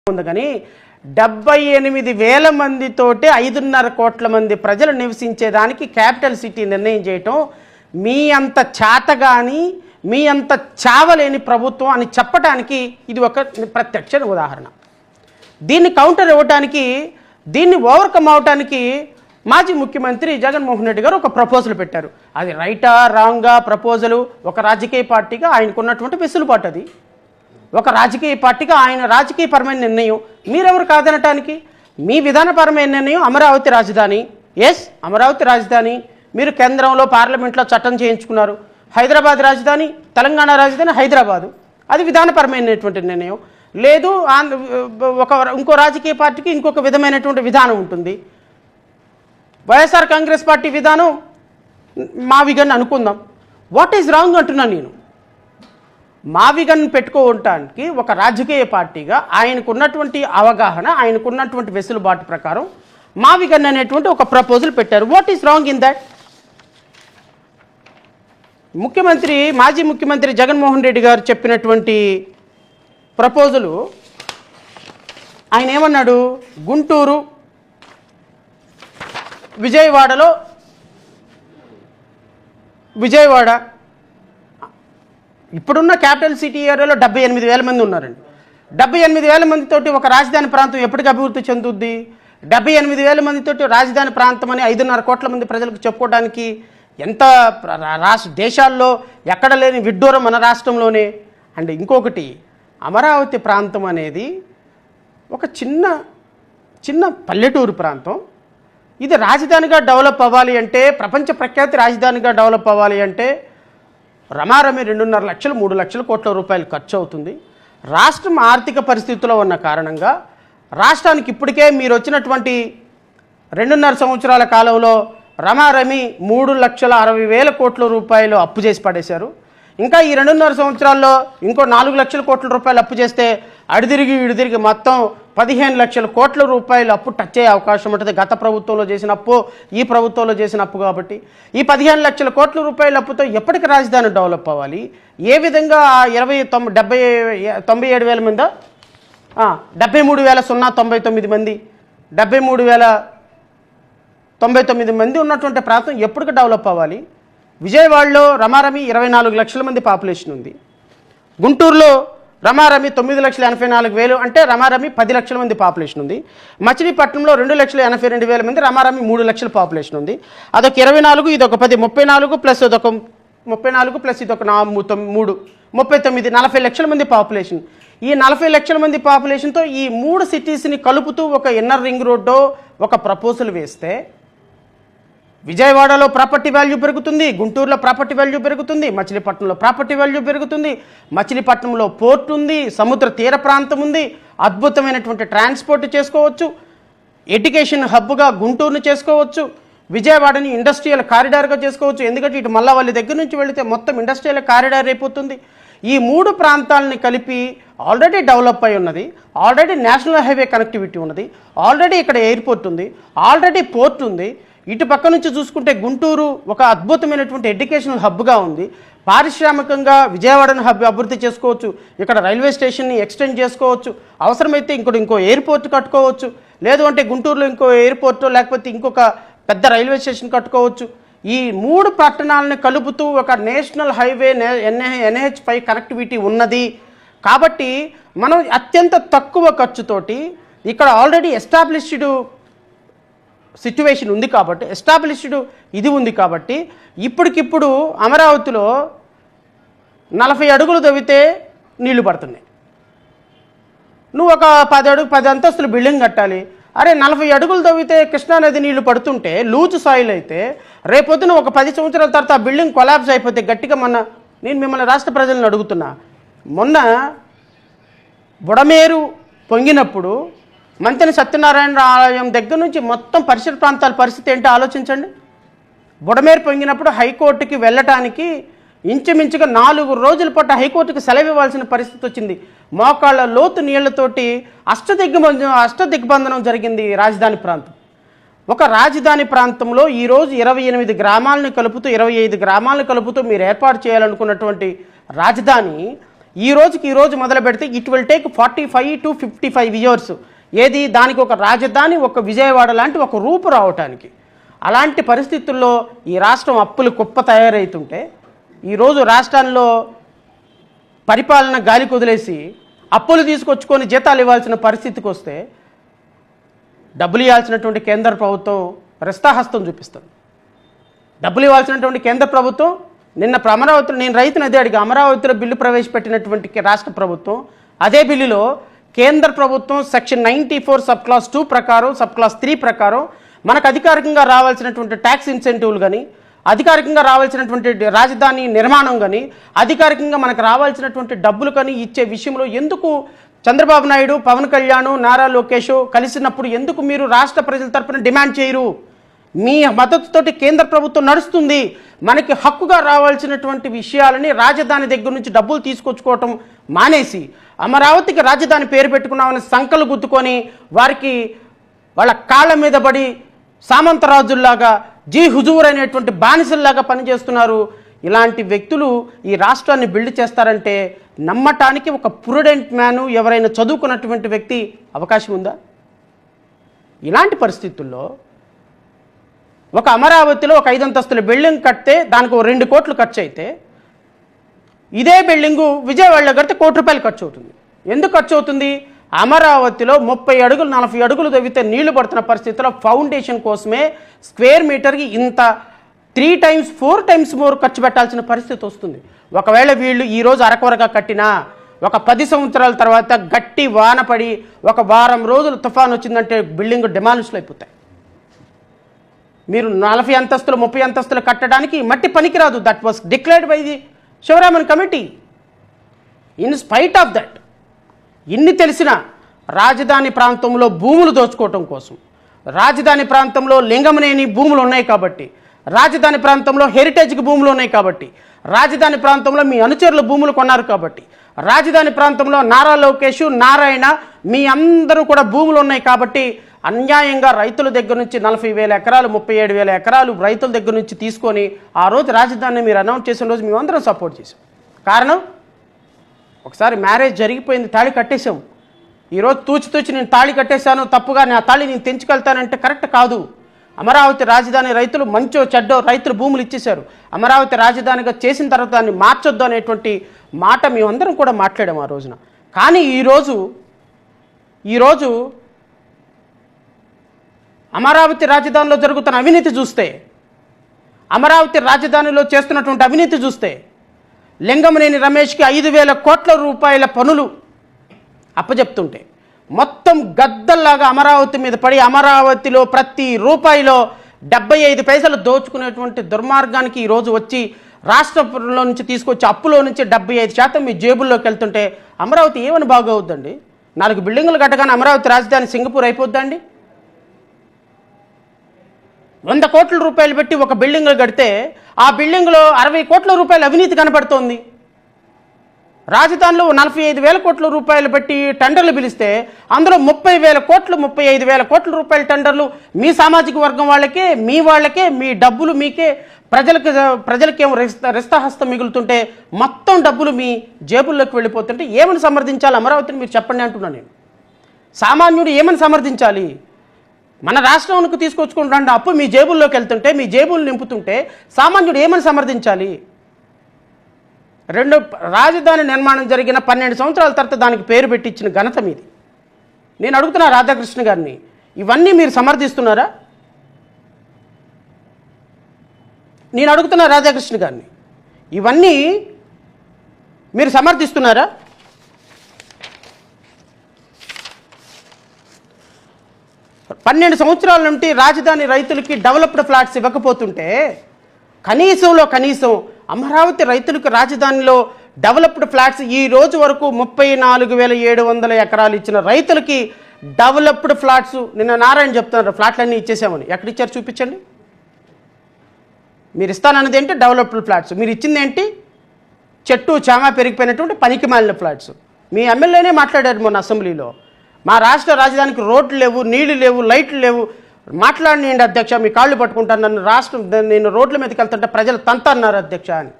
ఉంది కానీ 78,000 మందితోటి 5.5 కోట్ల మంది ప్రజలు నివసించేదానికి క్యాపిటల్ సిటీ నిర్ణయం చేయటం మీ అంత చేతగాని మీ అంత చావలేని ప్రభుత్వం అని చెప్పడానికి ఇది ఒక ప్రత్యక్ష ఉదాహరణ. దీన్ని కౌంటర్ ఇవ్వడానికి, దీన్ని ఓవర్కమ్ అవడానికి మాజీ ముఖ్యమంత్రి జగన్మోహన్ రెడ్డి గారు ఒక ప్రపోజల్ పెట్టారు. అది రైటా రాంగా ప్రపోజలు? ఒక రాజకీయ పార్టీగా ఆయనకున్నటువంటి వెసులుబాటు, అది ఒక రాజకీయ పార్టీగా ఆయన రాజకీయపరమైన నిర్ణయం. మీరెవరు కాదనటానికి? మీ విధానపరమైన నిర్ణయం అమరావతి రాజధాని. ఎస్, అమరావతి రాజధాని. మీరు కేంద్రంలో పార్లమెంట్లో చట్టం చేయించుకున్నారు. హైదరాబాద్ రాజధాని, తెలంగాణ రాజధాని హైదరాబాదు. అది విధానపరమైనటువంటి నిర్ణయం. లేదు, ఇంకో రాజకీయ పార్టీకి ఇంకొక విధమైనటువంటి విధానం ఉంటుంది. వైఎస్ఆర్ కాంగ్రెస్ పార్టీ విధానం మావిగన్ అనుకుందాం. వాట్ ఈజ్ రాంగ్ అంటున్నాను నేను. మావిగన్ పెట్టుకోవటానికి ఒక రాజకీయ పార్టీగా ఆయనకున్నటువంటి అవగాహన, ఆయనకున్నటువంటి వెసులుబాటు ప్రకారం మావిగన్ అనేటువంటి ఒక ప్రపోజల్ పెట్టారు. What is wrong in that? మాజీ ముఖ్యమంత్రి జగన్మోహన్ రెడ్డి గారు చెప్పినటువంటి ప్రపోజలు, ఆయన ఏమన్నాడు? గుంటూరు, విజయవాడ ఇప్పుడున్న క్యాపిటల్ సిటీ ఏరియాలో 78,000 మంది ఉన్నారండి. 78,000 మందితోటి ఒక రాజధాని ప్రాంతం ఎప్పటికి అభివృద్ధి చెందుద్ది? 78,000 మందితోటి రాజధాని ప్రాంతం అని 5.5 కోట్ల మంది ప్రజలకు చెప్పుకోవడానికి ఎంత దేశాల్లో ఎక్కడ లేని విడ్డూరం మన రాష్ట్రంలోనే. అండ్ ఇంకొకటి, అమరావతి ప్రాంతం అనేది ఒక చిన్న పల్లెటూరు ప్రాంతం. ఇది రాజధానిగా డెవలప్ అవ్వాలి అంటే, ప్రపంచ ప్రఖ్యాతి రాజధానిగా డెవలప్ అవ్వాలి అంటే రమారమి 2.5 లక్షలు 3 లక్షల కోట్ల రూపాయలు ఖర్చు అవుతుంది. రాష్ట్రం ఆర్థిక పరిస్థితుల్లో ఉన్న కారణంగా రాష్ట్రానికి ఇప్పటికే మీరు వచ్చినటువంటి 2.5 సంవత్సరాల కాలంలో రమారమి 3,60,000 కోట్ల రూపాయలు అప్పు చేసి పడేశారు. ఇంకా ఈ 2.5 సంవత్సరాల్లో ఇంకో 4 లక్షల కోట్ల రూపాయలు అప్పు చేస్తే ఇడిదిరిగి మొత్తం 15 లక్షల కోట్ల రూపాయలు అప్పు టచ్ అయ్యే అవకాశం ఉంటుంది. గత ప్రభుత్వంలో చేసిన అప్పు, ఈ ప్రభుత్వంలో చేసిన అప్పు. కాబట్టి ఈ 15 లక్షల కోట్ల రూపాయల అప్పుతో ఎప్పటికి రాజధాని డెవలప్ అవ్వాలి? ఏ విధంగా 97,000 మంది 73,099 మంది 73,099 మంది ఉన్నటువంటి ప్రాంతం ఎప్పటికి డెవలప్ అవ్వాలి? విజయవాడలో రమారమి 24 లక్షల మంది పాపులేషన్ ఉంది. గుంటూరులో రమారమి 9,84,000 అంటే రమారమి 10 లక్షల మంది పాపులేషన్ ఉంది. మచిలీపట్నంలో 2,82,000 మంది, రమారమి 3 లక్షల పాపులేషన్ ఉంది. అదొక 24, ఇదొక 10, 34 ప్లస్ ఇదొక 34 ప్లస్ ఇదొక 3, 39, 40 లక్షల మంది పాపులేషన్. ఈ 40 లక్షల మంది పాపులేషన్తో ఈ 3 సిటీస్ని కలుపుతూ ఒక ఇన్నర్ రింగ్ రోడ్డో ఒక ప్రపోజల్ వేస్తే విజయవాడలో ప్రాపర్టీ వాల్యూ పెరుగుతుంది, గుంటూరులో ప్రాపర్టీ వాల్యూ పెరుగుతుంది, మచిలీపట్నంలో ప్రాపర్టీ వాల్యూ పెరుగుతుంది. మచిలీపట్నంలో పోర్ట్ ఉంది, సముద్ర తీర ప్రాంతం ఉంది, అద్భుతమైనటువంటి ట్రాన్స్పోర్ట్ చేసుకోవచ్చు. ఎడ్యుకేషన్ హబ్గా గుంటూరుని చేసుకోవచ్చు. విజయవాడని ఇండస్ట్రియల్ కారిడార్గా చేసుకోవచ్చు. ఎందుకంటే ఇటు మల్లవల్లి దగ్గర నుంచి వెళితే మొత్తం ఇండస్ట్రియల్ కారిడార్ అయిపోతుంది. ఈ 3 ప్రాంతాలని కలిపి ఆల్రెడీ డెవలప్ అయి ఉన్నది, ఆల్రెడీ నేషనల్ హైవే కనెక్టివిటీ ఉన్నది, ఆల్రెడీ ఇక్కడ ఎయిర్పోర్ట్ ఉంది, ఆల్రెడీ పోర్ట్ ఉంది. ఇటు పక్క నుంచి చూసుకుంటే గుంటూరు ఒక అద్భుతమైనటువంటి ఎడ్యుకేషనల్ హబ్గా ఉంది. పారిశ్రామికంగా విజయవాడను అభివృద్ధి చేసుకోవచ్చు. ఇక్కడ రైల్వే స్టేషన్ని ఎక్స్టెండ్ చేసుకోవచ్చు. అవసరమైతే ఇంకో ఎయిర్పోర్ట్ కట్టుకోవచ్చు. లేదు అంటే గుంటూరులో ఇంకో ఎయిర్పోర్ట్, లేకపోతే ఇంకొక పెద్ద రైల్వే స్టేషన్ కట్టుకోవచ్చు. ఈ 3 పట్టణాలను కలుపుతూ ఒక నేషనల్ హైవే NH5 కనెక్టివిటీ ఉన్నది. కాబట్టి మనం అత్యంత తక్కువ ఖర్చుతోటి ఇక్కడ ఆల్రెడీ ఎస్టాబ్లిష్డ్ సిట్యువేషన్ ఉంది కాబట్టి, ఎస్టాబ్లిష్డ్ ఇది ఉంది కాబట్టి ఇప్పటికిప్పుడు అమరావతిలో 40 అడుగులు తవ్వితే నీళ్లు పడుతున్నాయి. నువ్వు ఒక 10 అంతస్తులు బిల్డింగ్ కట్టాలి. అరే 40 అడుగులు తవ్వితే కృష్ణానది నీళ్లు పడుతుంటే లూజ్ సాయిల్ అయితే రేపొద్దున ఒక 10 సంవత్సరాల తర్వాత ఆ బిల్డింగ్ కొలాప్స్ అయిపోతే గట్టిగా నేను మిమ్మల్ని రాష్ట్ర ప్రజలను అడుగుతున్నా, మొన్న బుడమేరు పొంగినప్పుడు మంతెన సత్యనారాయణ ఆలయం దగ్గర నుంచి మొత్తం పరిసర ప్రాంతాల పరిస్థితి ఏంటో ఆలోచించండి. బుడమేరు పొంగినప్పుడు హైకోర్టుకి వెళ్ళటానికి ఇంచుమించుగా 4 రోజుల పాటు హైకోర్టుకి సెలవు ఇవ్వాల్సిన పరిస్థితి వచ్చింది. మోకాళ్ళ లోతు నీళ్లతోటి అష్టదిగ్బంధనం జరిగింది రాజధాని ప్రాంతం. ఒక రాజధాని ప్రాంతంలో ఈరోజు 28 గ్రామాలను కలుపుతూ 25 గ్రామాలను కలుపుతూ మీరు ఏర్పాటు చేయాలనుకున్నటువంటి రాజధాని ఈ రోజు మొదలు పెడితే it will take 45 to 55 years. ఏది దానికి ఒక రాజధాని, ఒక విజయవాడ లాంటి ఒక రూపు రావటానికి. అలాంటి పరిస్థితుల్లో ఈ రాష్ట్రం అప్పులు కుప్ప తయారవుతుంటే ఈరోజు రాష్ట్రాల్లో పరిపాలన గాలి కుదిలేసి అప్పులు తీసుకొచ్చుకొని జీతాలు ఇవ్వాల్సిన పరిస్థితికి వస్తే డబ్బులు ఇవ్వాల్సినటువంటి కేంద్ర ప్రభుత్వం రెస్తాహస్తం చూపిస్తుంది. డబ్బులు ఇవ్వాల్సినటువంటి కేంద్ర ప్రభుత్వం నిన్న అమరావతిలో, నేను రైతుని అదే అడిగా, అమరావతిలో బిల్లు ప్రవేశపెట్టినటువంటి రాష్ట్ర ప్రభుత్వం అదే బిల్లులో కేంద్ర ప్రభుత్వం సెక్షన్ 94 సబ్ క్లాస్ 2 ప్రకారం, సబ్ క్లాస్ 3 ప్రకారం మనకు అధికారికంగా రావాల్సినటువంటి ట్యాక్స్ ఇన్సెంటివ్లు కానీ, అధికారికంగా రావాల్సినటువంటి రాజధాని నిర్మాణం కానీ, అధికారికంగా మనకు రావాల్సినటువంటి డబ్బులు కానీ ఇచ్చే విషయంలో ఎందుకు చంద్రబాబు నాయుడు, పవన్ కళ్యాణ్, నారా లోకేష్ కలిసినప్పుడు ఎందుకు మీరు రాష్ట్ర ప్రజల తరపున డిమాండ్ చేయరు? మీ మద్దతుతోటి కేంద్ర ప్రభుత్వం నడుస్తుంది. మనకి హక్కుగా రావాల్సినటువంటి విషయాలని రాజధాని దగ్గర నుంచి డబ్బులు తీసుకొచ్చుకోవటం మానేసి అమరావతికి రాజధాని పేరు పెట్టుకున్నామని సంకలు గుద్దుకొని వారికి వాళ్ళ కాళ్ళ మీద పడి సామంతరాజుల్లాగా, జీ హుజూర్ అనేటువంటి బానిసల్లాగా పనిచేస్తున్నారు. ఇలాంటి వ్యక్తులు ఈ రాష్ట్రాన్ని బిల్డ్ చేస్తారంటే నమ్మటానికి ఒక ప్రుడెంట్ మ్యాను, ఎవరైనా చదువుకున్నటువంటి వ్యక్తి అవకాశం ఉందా? ఇలాంటి పరిస్థితుల్లో ఒక అమరావతిలో ఒక 5 అంతస్తుల బిల్డింగ్ కడితే దానికి 2 కోట్లు ఖర్చు అయితే, ఇదే బిల్డింగు విజయవాడలో కడితే ₹1 ఖర్చు అవుతుంది. ఎందుకు ఖర్చు అవుతుంది? అమరావతిలో 30 అడుగులు 40 అడుగులు తవ్వితే నీళ్లు పడుతున్న పరిస్థితిలో ఫౌండేషన్ కోసమే స్క్వేర్ మీటర్కి ఇంత 3 times 4 times మోర్ ఖర్చు పెట్టాల్సిన పరిస్థితి వస్తుంది. ఒకవేళ వీళ్ళు ఈరోజు అరకొరగా కట్టినా ఒక 10 సంవత్సరాల తర్వాత గట్టి వాన పడి ఒక వారం రోజులు తుఫాన్ వచ్చిందంటే బిల్డింగ్ డిమాలిష్లు అయిపోతాయి. మీరు 40 అంతస్తులు 30 అంతస్తులు కట్టడానికి మట్టి పనికిరాదు. That was declared by the Sivaraman committee. In spite of that, ఇన్ని తెలిసిన రాజధాని ప్రాంతంలో భూములు దోచుకోవటం కోసం, రాజధాని ప్రాంతంలో లింగమనేని భూములు ఉన్నాయి కాబట్టి, రాజధాని ప్రాంతంలో హెరిటేజ్కి భూములు ఉన్నాయి కాబట్టి, రాజధాని ప్రాంతంలో మీ అనుచరుల భూములు కొన్నారు కాబట్టి, రాజధాని ప్రాంతంలో నారా లోకేష్, నారాయణ మీ అందరూ కూడా భూములు ఉన్నాయి కాబట్టి అన్యాయంగా రైతుల దగ్గర నుంచి 40,000 ఎకరాలు 37,000 ఎకరాలు రైతుల దగ్గర నుంచి తీసుకొని ఆ రోజు రాజధానిని మీరు అనౌన్స్ చేసిన రోజు మేమందరం సపోర్ట్ చేసాం. కారణం, ఒకసారి మ్యారేజ్ జరిగిపోయింది, తాళి కట్టేశాం. ఈరోజు తూచి నేను తాళి కట్టేశాను, తప్పుగా నా తాళి నేను తెంచుకెళ్తానంటే కరెక్ట్ కాదు. అమరావతి రాజధాని రైతులు మంచో చెడ్డో రైతులు భూములు ఇచ్చేశారు. అమరావతి రాజధానిగా చేసిన తర్వాత దాన్ని మార్చొద్దు అనేటువంటి మాట మేమందరం కూడా మాట్లాడాం ఆ రోజున. కానీ ఈరోజు అమరావతి రాజధానిలో జరుగుతున్న అవినీతి చూస్తే, అమరావతి రాజధానిలో చేస్తున్నటువంటి అవినీతి చూస్తే, లింగమనేని రమేష్కి 5,000 కోట్ల రూపాయల పనులు అప్పచెప్తుంటే మొత్తం గద్దల్లాగా అమరావతి మీద పడి అమరావతిలో ప్రతి రూపాయిలో 75 పైసలు దోచుకునేటువంటి దుర్మార్గానికి ఈరోజు వచ్చి రాష్ట్రంలో నుంచి తీసుకొచ్చి అప్పులో నుంచి 75% మీ జేబుల్లోకి వెళ్తుంటే అమరావతి ఏమని బాగవుద్దండి? 4 బిల్డింగులు కట్టగానే అమరావతి రాజధాని సింగపూర్ అయిపోద్దండి? 100 కోట్ల రూపాయలు పెట్టి ఒక బిల్డింగ్లు కడితే ఆ బిల్డింగ్లో 60 కోట్ల రూపాయల అవినీతి కనబడుతోంది. రాజధానిలో 45,000 కోట్ల రూపాయలు పెట్టి టెండర్లు పిలిస్తే అందులో 30,000 కోట్లు 35,000 కోట్ల రూపాయల టెండర్లు మీ సామాజిక వర్గం వాళ్ళకే, మీ వాళ్ళకే, మీ డబ్బులు మీకే, ప్రజలకేమో రెస్తాహస్తం మిగులుతుంటే మొత్తం డబ్బులు మీ జేబుల్లోకి వెళ్ళిపోతుంటే ఏమని సమర్థించాలి అమరావతిని? మీరు చెప్పండి అంటున్నాను నేను. సామాన్యుడు ఏమని సమర్థించాలి? మన రాష్ట్రానికి తీసుకొచ్చుకుంటుంటే అప్పు మీ జేబుల్లోకి వెళ్తుంటే, మీ జేబులు నింపుతుంటే సామాన్యుడు ఏమని సమర్థించాలి? రాజధాని నిర్మాణం జరిగిన 12 సంవత్సరాల తర్వాత దానికి పేరు పెట్టించిన ఘనత మీది. నేను అడుగుతున్నా రాధాకృష్ణ గారిని, ఇవన్నీ మీరు సమర్థిస్తున్నారా? నేను అడుగుతున్నా రాధాకృష్ణ గారిని, ఇవన్నీ మీరు సమర్థిస్తున్నారా? పన్నెండు సంవత్సరాల నుండి రాజధాని రైతులకి డెవలప్డ్ ఫ్లాట్స్ ఇవ్వకపోతుంటే కనీసం అమరావతి రైతులకు రాజధానిలో డెవలప్డ్ ఫ్లాట్స్ ఈ రోజు వరకు 34,700 ఎకరాలు ఇచ్చిన రైతులకి డెవలప్డ్ ఫ్లాట్స్, నిన్న నారాయణ చెప్తున్నారు ఫ్లాట్లన్నీ ఇచ్చేసామని. ఎక్కడిచ్చారు చూపించండి. మీరు ఇస్తానన్నది ఏంటి? Developed flats. మీరు ఇచ్చింది ఏంటి? చెట్టు చామా పెరిగిపోయినటువంటి పనికి మాలిన ఫ్లాట్స్. మీ ఎమ్మెల్యేనే మాట్లాడారు మొన్న అసెంబ్లీలో, మా రాష్ట్ర రాజధానికి రోడ్లు లేవు, నీళ్లు లేవు, లైట్లు లేవు. మాట్లాడినండి అధ్యక్ష, మీ కాళ్ళు పట్టుకుంటాను, నేను రోడ్ల మీదకి వెళ్తుంటే ప్రజలు తంత అన్నారు అధ్యక్ష అని.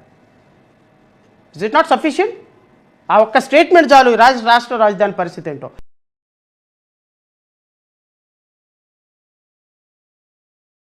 Is it not sufficient? ఆ ఒక్క స్టేట్మెంట్ చాలు రాష్ట్ర రాజధాని పరిస్థితి ఏంటో.